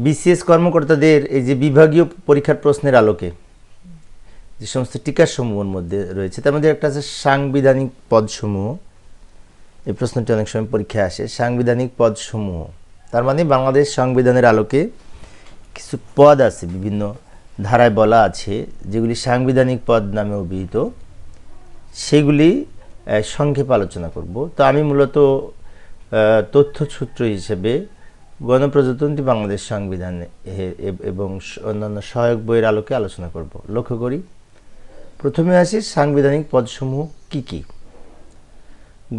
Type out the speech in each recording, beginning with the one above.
BCS কর্মকর্তাদের এই যে বিভাগীয় পরীক্ষার প্রশ্নের আলোকে যে সমস্ত টিকাসমূহের মধ্যে রয়েছে তার মধ্যে একটা আছে সাংবিধানিক পদসমূহ। এই প্রশ্নটি অনেক সময় পরীক্ষায় আসে। সাংবিধানিক পদসমূহ তার মানে বাংলাদেশ সংবিধানের আলোকে কিছু পদ আছে, বিভিন্ন ধারায় বলা আছে যেগুলি সাংবিধানিক পদ নামে অভিহিত, সেগুলি সংক্ষেপে আলোচনা করব। তো আমি মূলত তথ্যসূত্র হিসেবে গণপ্রজাতন্ত্রী বাংলাদেশ সংবিধান এবং অন্যান্য সহায়ক বইয়ের আলোকে আলোচনা করব। লক্ষ্য করি, প্রথমে আসি সাংবিধানিক পদসমূহ কি কি।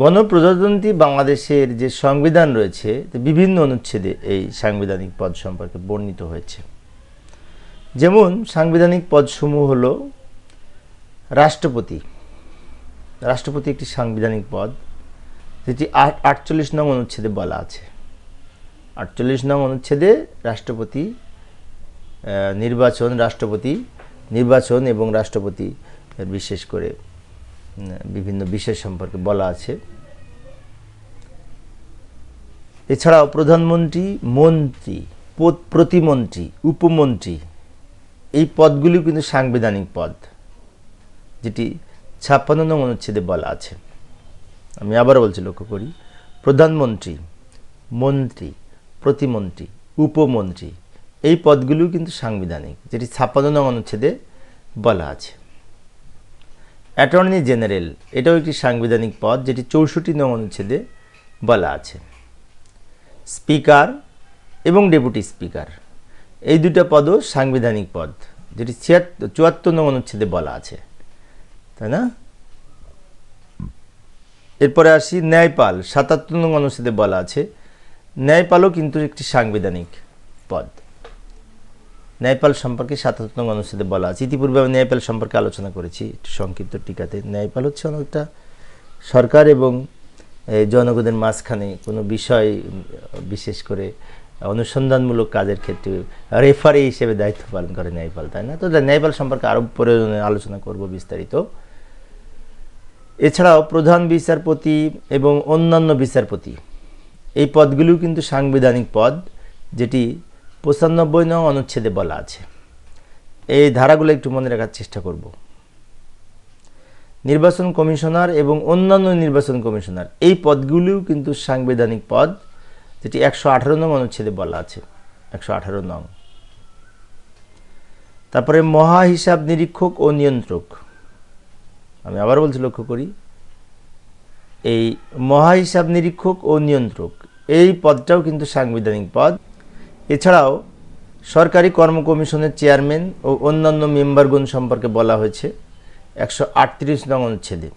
গণপ্রজাতন্ত্রী বাংলাদেশের যে সংবিধান রয়েছে বিভিন্ন অনুচ্ছেদে এই সাংবিধানিক পদ সম্পর্কে বর্ণিত হয়েছে। যেমন সাংবিধানিক পদসমূহ হল রাষ্ট্রপতি। রাষ্ট্রপতি একটি সাংবিধানিক পদ, যেটি 48 নং অনুচ্ছেদে বলা আছে। 48 নং অনুচ্ছেদে রাষ্ট্রপতি নির্বাচন এবং রাষ্ট্রপতি বিশেষ করে বিভিন্ন বিষয় সম্পর্কে বলা আছে। এছাড়াও প্রধানমন্ত্রী, মন্ত্রী, প্রতিমন্ত্রী, উপমন্ত্রী এই পদগুলি কিন্তু সাংবিধানিক পদ, যেটি 56 নং অনুচ্ছেদে বলা আছে। আমি আবারও বলছি, লক্ষ্য করি, প্রধানমন্ত্রী, মন্ত্রী, প্রতিমন্ত্রী, উপমন্ত্রী এই পদগুলিও কিন্তু সাংবিধানিক, যেটি 56 নং অনুচ্ছেদে বলা আছে। অ্যাটর্নি জেনারেল এটাও একটি সাংবিধানিক পদ, যেটি 64 নং অনুচ্ছেদে বলা আছে। স্পিকার এবং ডেপুটি স্পিকার এই দুটো পদও সাংবিধানিক পদ, যেটি 74 নং অনুচ্ছেদে বলা আছে, তাই না? এরপরে আসি ন্যায়পাল, 77 নং অনুচ্ছেদে বলা আছে। ন্যায়পালও কিন্তু একটি সাংবিধানিক পদ। ন্যায়পাল সম্পর্কে 77 নং অনুচ্ছেদে বলা আছে। ইতিপূর্বে আমি ন্যায়পাল সম্পর্কে আলোচনা করেছি সংক্ষিপ্ত টিকাতে। ন্যায়পাল হচ্ছে অনেকটা সরকার এবং জনগণের মাঝখানে কোনো বিষয়, বিশেষ করে অনুসন্ধানমূলক কাজের ক্ষেত্রে রেফারি হিসেবে দায়িত্ব পালন করে ন্যায়পাল, তাই না? তো ন্যায়পাল সম্পর্কে আরও প্রয়োজনে আলোচনা করব বিস্তারিত। এছাড়াও প্রধান বিচারপতি এবং অন্যান্য বিচারপতি এই পদগুলিও কিন্তু সাংবিধানিক পদ, যেটি 95 নং অনুচ্ছেদে বলা আছে। এই ধারাগুলো একটু মনে রাখার চেষ্টা করব। নির্বাচন কমিশনার এবং অন্যান্য নির্বাচন কমিশনার এই পদগুলিও কিন্তু সাংবিধানিক পদ, যেটি 118 নং অনুচ্ছেদে বলা আছে। 118 নং। তারপরে মহা হিসাব নিরীক্ষক ও নিয়ন্ত্রক, আমি আবার বলছি, লক্ষ্য করি, এই মহা হিসাব নিরীক্ষক ও নিয়ন্ত্রক এই পদটাও কিন্তু সাংবিধানিক পদ। এছাড়াও সরকারি কর্ম কমিশনের চেয়ারম্যান ও অন্যান্য মেম্বারগণ সম্পর্কে বলা হয়েছে 138 নং অনুচ্ছেদে,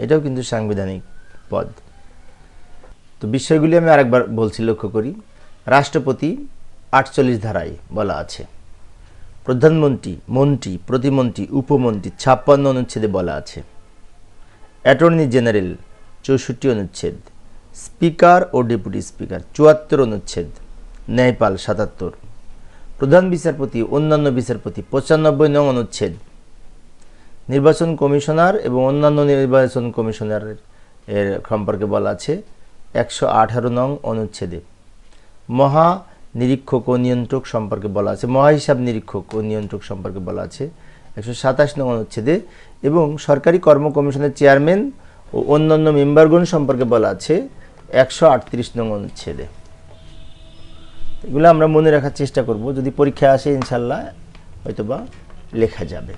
এটাও কিন্তু সাংবিধানিক পদ। তো বিষয়গুলি আমি আরেকবার বলছি, লক্ষ্য করি। রাষ্ট্রপতি 48 ধারায় বলা আছে। প্রধানমন্ত্রী, মন্ত্রী, প্রতিমন্ত্রী, উপমন্ত্রী 56 অনুচ্ছেদে বলা আছে। অ্যাটর্নি জেনারেল 64 অনুচ্ছেদ। স্পিকার ও ডেপুটি স্পিকার 74 অনুচ্ছেদ। ন্যায়পাল 77। প্রধান বিচারপতি, অন্যান্য বিচারপতি 95 নং অনুচ্ছেদ। নির্বাচন কমিশনার এবং অন্যান্য নির্বাচন কমিশনারের এর সম্পর্কে বলা আছে 118 নং অনুচ্ছেদে। মহা নিরীক্ষক ও নিয়ন্ত্রক সম্পর্কে বলা আছে, মহা হিসাব নিরীক্ষক ও নিয়ন্ত্রক সম্পর্কে বলা আছে 127 নং অনুচ্ছেদে। এবং সরকারি কর্ম কমিশনের চেয়ারম্যান ও অন্যান্য মেম্বারগণ সম্পর্কে বলা আছে 138 নং অনুচ্ছেদে। এগুলো আমরা মনে রাখার চেষ্টা করব, যদি পরীক্ষা আসে ইনশাল্লাহ হয়তোবা লেখা যাবে।